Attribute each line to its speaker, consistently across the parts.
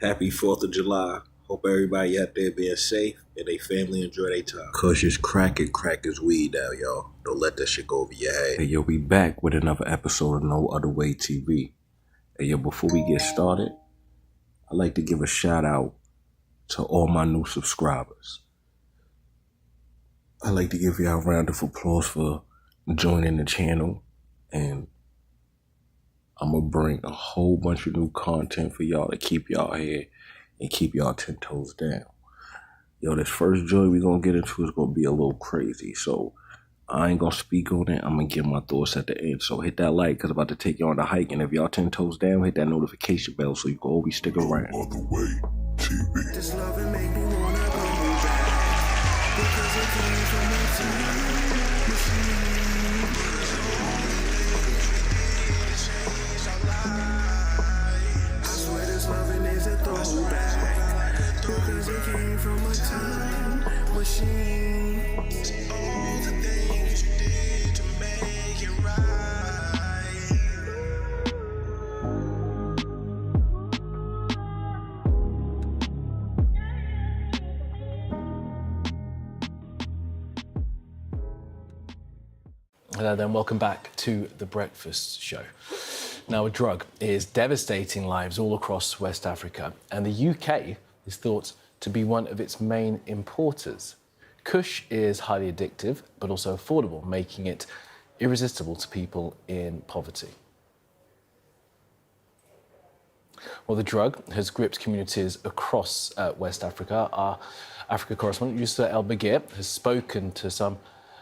Speaker 1: Happy 4th of July. Hope everybody out there being safe and they family enjoy their time. Kush is crack his weed out, y'all. Don't let that shit go over your head. Hey, yo, we back with another episode of No Other Way TV. Hey, yo, before we get started, I'd like to give a shout out to all my new subscribers. I'd like to give y'all a round of applause for joining the channel, and I'm gonna bring a whole bunch of new content for y'all to keep y'all here and keep y'all 10 toes down. Yo, this first joint we gonna get into is gonna be a little crazy, so I ain't gonna speak on it. I'm gonna give my thoughts at the end. So hit that like, cause I'm about to take y'all on the hike, and if y'all 10 toes down, hit that notification bell so you can always stick around. No Other Way TV. This loving make me wanna go back, because it came from a time machine. I swear this loving is a throwback, because it came from a time machine. All the things you did to make it right.
Speaker 2: Hello then, welcome back to The Breakfast Show. Now, a drug is devastating lives all across West Africa, and the UK is thought to be one of its main importers. Kush is highly addictive, but also affordable, making it irresistible to people in poverty. Well, the drug has gripped communities across West Africa. Our Africa correspondent, Yusuf El Bagir, has spoken to some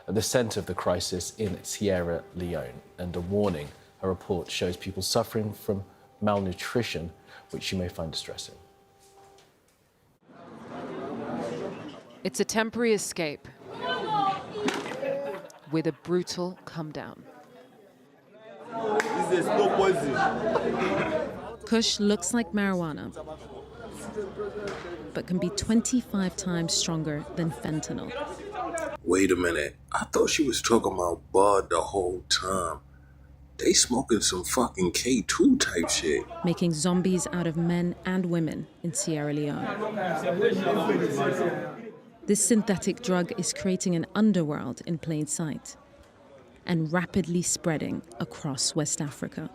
Speaker 2: at the centre of the crisis in Sierra Leone, and a warning. A report shows people suffering from malnutrition, which you may find distressing.
Speaker 3: It's a temporary escape with a brutal come down. Kush looks like marijuana, but can be 25 times stronger than fentanyl.
Speaker 1: Wait a minute. I thought she was talking about bud the whole time. They smoking some fucking K2 type shit.
Speaker 3: Making zombies out of men and women in Sierra Leone. This synthetic drug is creating an underworld in plain sight and rapidly spreading across West Africa.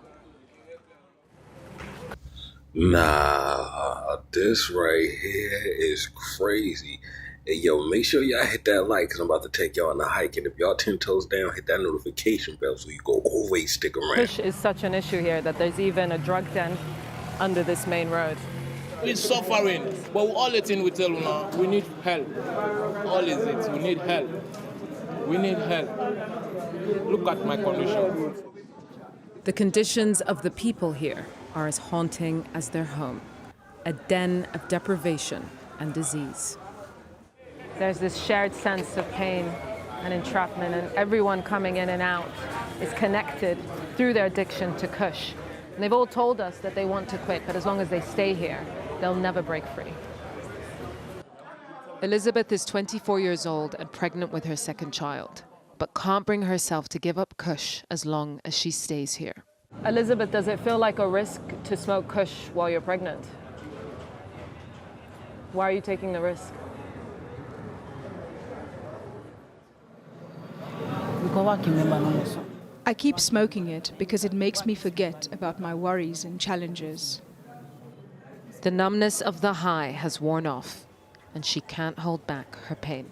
Speaker 1: Nah, this right here is crazy. Hey, yo, make sure y'all hit that like, because I'm about to take y'all on a hike. And if y'all 10 toes down, hit that notification bell so you go always stick around.
Speaker 4: Kush is such an issue here that there's even a drug den under this main road.
Speaker 5: We're suffering, but all the thing we tell you now, we need help. All is it, we need help. We need help. Look at my condition.
Speaker 3: The conditions of the people here are as haunting as their home, a den of deprivation and disease.
Speaker 4: There's this shared sense of pain and entrapment, and everyone coming in and out is connected through their addiction to Kush. And they've all told us that they want to quit, but as long as they stay here, they'll never break free.
Speaker 3: Elizabeth is 24 years old and pregnant with her second child, but can't bring herself to give up Kush as long as she stays here.
Speaker 4: Elizabeth, does it feel like a risk to smoke Kush while you're pregnant? Why are you taking the risk?
Speaker 6: I keep smoking it because it makes me forget about my worries and challenges.
Speaker 3: The numbness of the high has worn off, and she can't hold back her pain.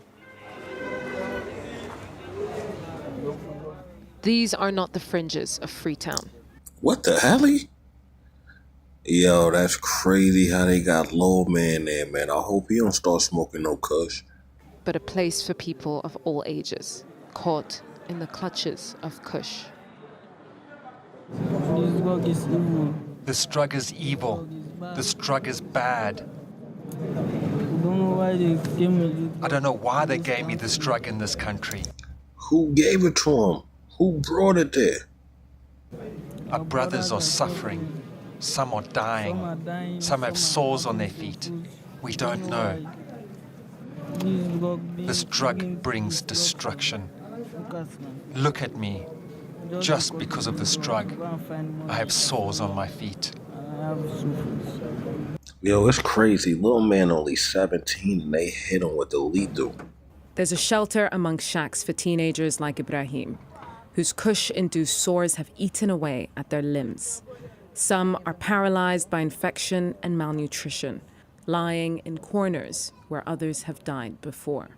Speaker 3: These are not the fringes of Freetown.
Speaker 1: What the hell? Yo, that's crazy how they got Low Man there, man. I hope he don't start smoking no Kush.
Speaker 3: But a place for people of all ages, caught in the clutches of Kush.
Speaker 7: This drug is evil. This drug is bad. I don't know why they gave me this drug in this country.
Speaker 1: Who gave it to him? Who brought it there?
Speaker 7: Our brothers are suffering. Some are dying. Some have sores on their feet. We don't know. This drug brings destruction. Look at me. Just because of this drug, I have sores on my feet.
Speaker 1: Yo, it's crazy. Little man only 17 and they hit him with the lethal.
Speaker 3: There's a shelter among shacks for teenagers like Ibrahim, whose Kush-induced sores have eaten away at their limbs. Some are paralyzed by infection and malnutrition, lying in corners where others have died before.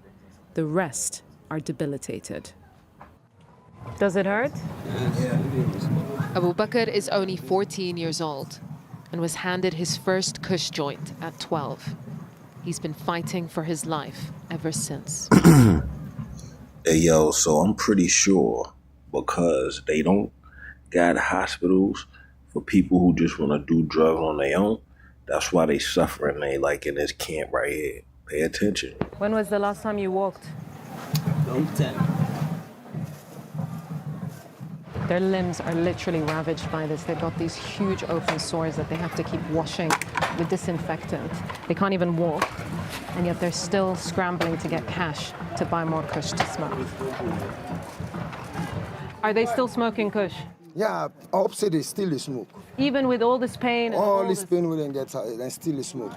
Speaker 3: The rest are debilitated.
Speaker 4: Does it hurt?
Speaker 3: Abu Bakr is only 14 years old and was handed his first Kush joint at 12. He's been fighting for his life ever since.
Speaker 1: Hey, yo, so I'm pretty sure because they don't got hospitals for people who just want to do drugs on their own, that's why they suffering. They like in this camp right here. Pay attention.
Speaker 4: When was the last time you walked?
Speaker 8: Long time.
Speaker 4: Their limbs are literally ravaged by this. They've got these huge open sores that they have to keep washing with disinfectant. They can't even walk, and yet they're still scrambling to get cash to buy more Kush to smoke. Are they still smoking Kush?
Speaker 9: Yeah, upset is still the smoke.
Speaker 4: Even with all this pain? And
Speaker 9: all this pain wouldn't get out, and still the smoke.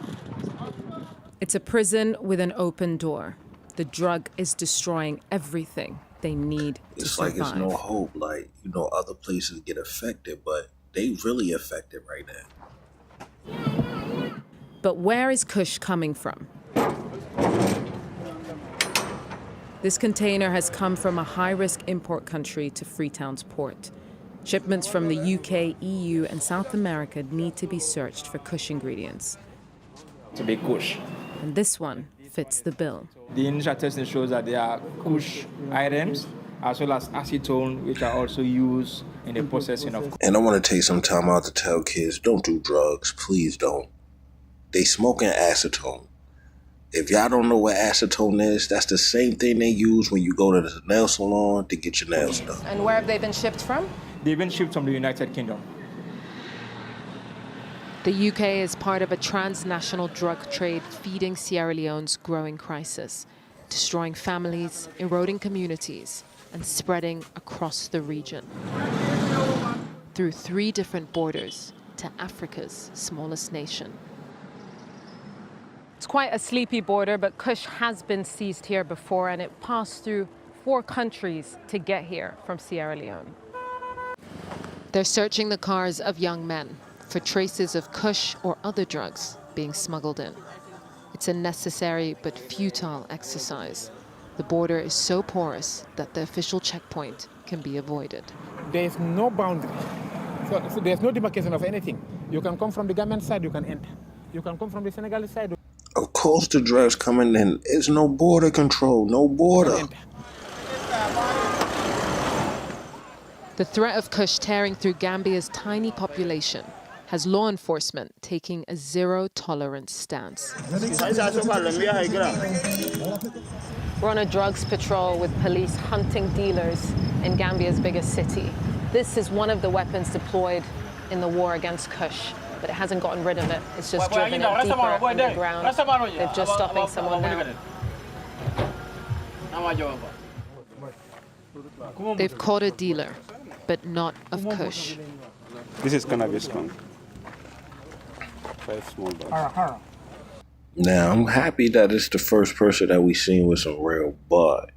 Speaker 3: It's a prison with an open door. The drug is destroying everything they need to survive.
Speaker 1: It's like it's no hope. Like, you know, other places get affected, but they really affected right now.
Speaker 3: But where is Kush coming from? This container has come from a high-risk import country to Freetown's port. Shipments from the UK, EU, and South America need to be searched for Kush ingredients.
Speaker 5: To be Kush.
Speaker 3: And this one fits the bill.
Speaker 5: The initial testing shows that there are Kush items as well as acetone, which are also used in the processing of.
Speaker 1: And I want to take some time out to tell kids, don't do drugs. Please don't. They smoking acetone. If y'all don't know what acetone is, that's the same thing they use when you go to the nail salon to get your nails done.
Speaker 4: And where have they been shipped from?
Speaker 5: They've been shipped from the United Kingdom.
Speaker 3: The UK is part of a transnational drug trade feeding Sierra Leone's growing crisis, destroying families, eroding communities, and spreading across the region. Through 3 different borders to Africa's smallest nation.
Speaker 4: It's quite a sleepy border, but Kush has been seized here before, and it passed through 4 countries to get here from Sierra Leone.
Speaker 3: They're searching the cars of young men for traces of Kush or other drugs being smuggled in. It's a necessary but futile exercise. The border is so porous that the official checkpoint can be avoided.
Speaker 10: There's no boundary. So there's no demarcation of anything. You can come from the Gambian side, you can enter. You can come from the Senegalese side.
Speaker 1: Of course the drugs coming in. There's no border control, no border.
Speaker 3: The threat of Kush tearing through Gambia's tiny population has law enforcement taking a zero-tolerance stance.
Speaker 4: We're on a drugs patrol with police hunting dealers in Gambia's biggest city. This is one of the weapons deployed in the war against Kush, but it hasn't gotten rid of it. It's just driven it deeper underground. They're just stopping someone now.
Speaker 3: They've caught a dealer, but not of Kush.
Speaker 11: This is cannabis skunk. 5 small bags.
Speaker 1: Now, I'm happy that it's the first person that we seen with some real bud.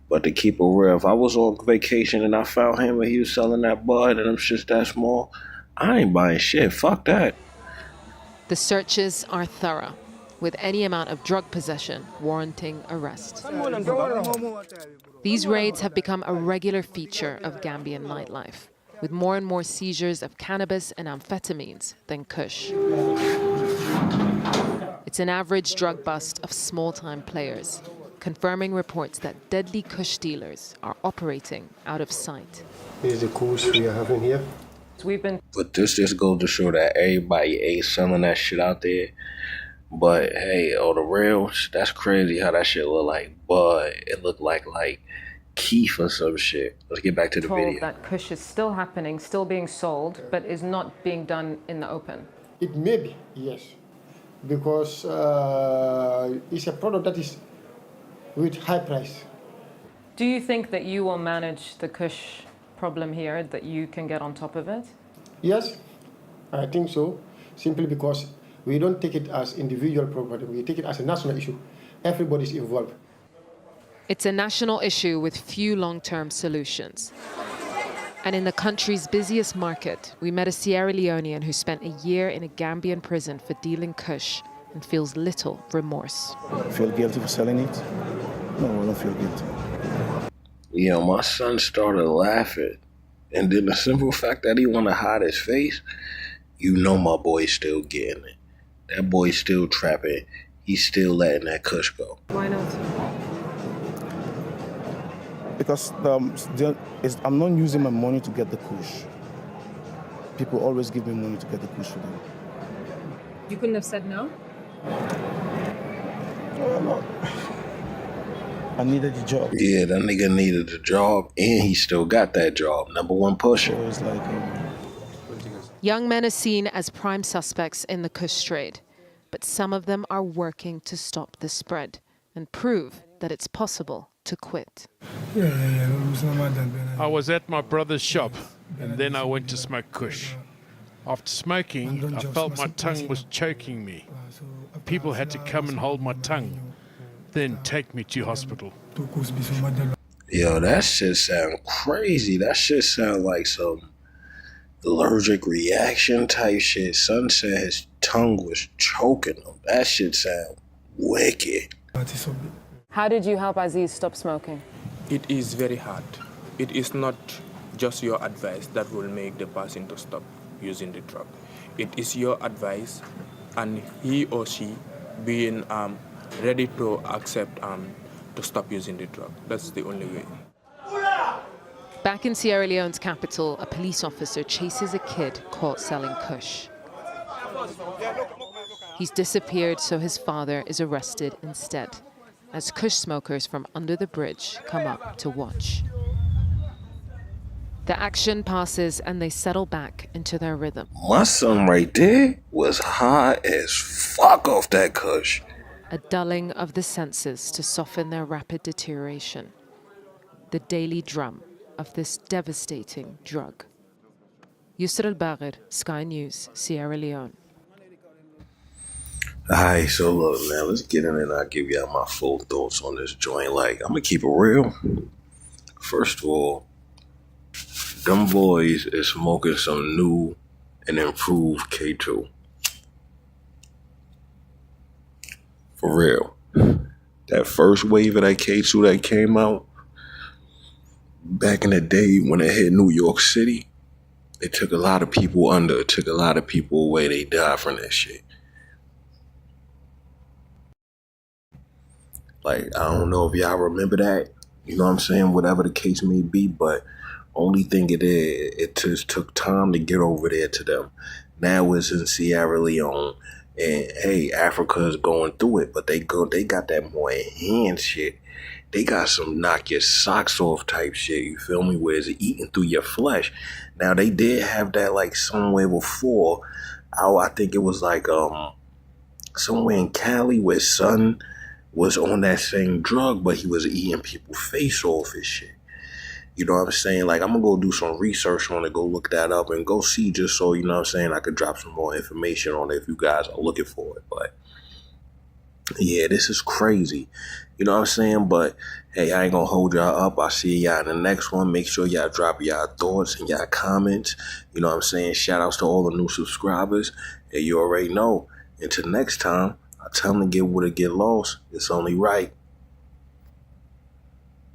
Speaker 1: But to keep it real, if I was on vacation and I found him and he was selling that bud and I'm just that small, I ain't buying shit. Fuck that.
Speaker 3: The searches are thorough, with any amount of drug possession warranting arrest. These raids have become a regular feature of Gambian nightlife, with more and more seizures of cannabis and amphetamines than Kush. It's an average drug bust of small-time players, confirming reports that deadly Kush dealers are operating out of sight.
Speaker 12: Here's the Kush we are having here.
Speaker 1: But this just goes to show that everybody ain't selling that shit out there. But hey, on the real, that's crazy how that shit look like bud. It looked like Keef or some shit. Let's get back to the video.
Speaker 4: That Kush is still happening, still being sold, but is not being done in the open.
Speaker 9: It may be, yes, because it's a product that is with high price.
Speaker 4: Do you think that you will manage the Kush problem here, that you can get on top of it?
Speaker 9: Yes, I think so, simply because We don't take it as individual problem. We take it as a national issue. Everybody's involved.
Speaker 4: It's a national issue with few long-term solutions. And in the country's busiest market, we met a Sierra Leonean who spent a year in a Gambian prison for dealing Kush and feels little remorse.
Speaker 13: Feel guilty for selling it? No, I don't feel guilty.
Speaker 1: My son started laughing. And then the simple fact that he want to hide his face, my boy's still getting it. That boy's still trapping. He's still letting that Kush go.
Speaker 4: Why not?
Speaker 13: Because I'm not using my money to get the Kush. People always give me money to get the Kush for them.
Speaker 3: You couldn't have said no?
Speaker 13: No. I needed the job.
Speaker 1: Yeah, that nigga needed the job, and he still got that job. #1 pusher.
Speaker 13: So it's like,
Speaker 4: Young men are seen as prime suspects in the Kush trade, but some of them are working to stop the spread and prove that it's possible to quit.
Speaker 14: I was at my brother's shop, and then I went to smoke Kush. After smoking, I felt my tongue was choking me. People had to come and hold my tongue, then take me to hospital.
Speaker 1: Yo, that shit sound crazy. That shit sound like some allergic reaction type shit. Son said his tongue was choking him. That shit sound wicked.
Speaker 4: How did you help Aziz stop smoking?
Speaker 5: It is very hard. It is not just your advice that will make the person to stop using the drug. It is your advice and he or she being ready to accept to stop using the drug. That's the only way.
Speaker 4: Back in Sierra Leone's capital, a police officer chases a kid caught selling Kush. He's disappeared, so his father is arrested instead, as Kush smokers from under the bridge come up to watch. The action passes and they settle back into their rhythm.
Speaker 1: My son right there was high as fuck off that Kush.
Speaker 4: A dulling of the senses to soften their rapid deterioration. The daily drum of this devastating drug. Yusra al-Bagher, Sky News, Sierra Leone.
Speaker 1: Alright, so look, man, let's get in and I'll give y'all my full thoughts on this joint. Like, I'm gonna keep it real. First of all, them boys is smoking some new and improved K2. For real. That first wave of that K2 that came out back in the day when it hit New York City, it took a lot of people under. It took a lot of people away. They died from that shit. Like, I don't know if y'all remember that. You know what I'm saying? Whatever the case may be, but only thing it just took time to get over there to them. Now it's in Sierra Leone. And hey, Africa is going through it, but they got that more enhanced shit. They got some knock your socks off type shit, you feel me, where it's eating through your flesh. Now they did have that like somewhere before. I think it was like somewhere in Cali where son was on that same drug, but he was eating people's face off and shit. You know what I'm saying? Like, I'm gonna go do some research on it, go look that up and go see, just so, you know what I'm saying, I could drop some more information on it if you guys are looking for it. But yeah, this is crazy. You know what I'm saying? But hey, I ain't gonna hold y'all up. I'll see y'all in the next one. Make sure y'all drop y'all thoughts and y'all comments. You know what I'm saying? Shout outs to all the new subscribers. And you already know. Until next time, I tell them to get what it get lost. It's only right.